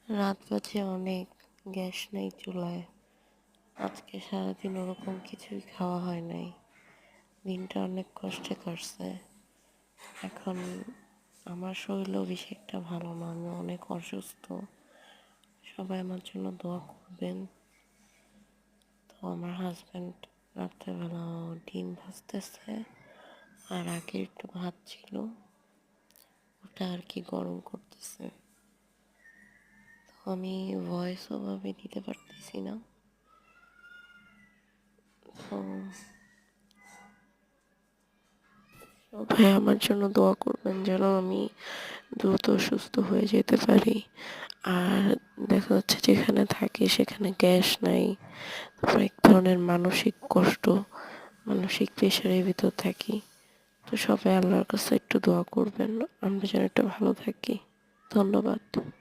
রাত বাজে অনেক, গ্যাস নেই চুলায়। আজকে সারাদিন ওরকম কিছুই খাওয়া হয় নাই। দিনটা অনেক কষ্টে কাটছে। এখন আমার শরীরও বেশি একটা ভালো না, আমি অনেক অসুস্থ। সবাই আমার জন্য দোয়া করবেন। তো আমার হাজব্যান্ড রাত্রেবেলা ডিম ভাজতেছে, আর আগে একটু ভাত ছিল, ওটা আর কি গরম করতেছে। তো আমি ভয়েস ওভাবে দিতে পারতেছি না। তো সবাই আমার জন্য দোয়া করবেন যেন আমি দ্রুত সুস্থ হয়ে যেতে পারি। আর দেখা যাচ্ছে যেখানে থাকি সেখানে গ্যাস নাই, তারপর এক ধরনের মানসিক কষ্ট, মানসিক প্রেশারের ভিতর থাকি। তো সবাই আল্লাহর কাছে একটু দোয়া করবেন আমরা যেন একটু ভালো থাকি। ধন্যবাদ।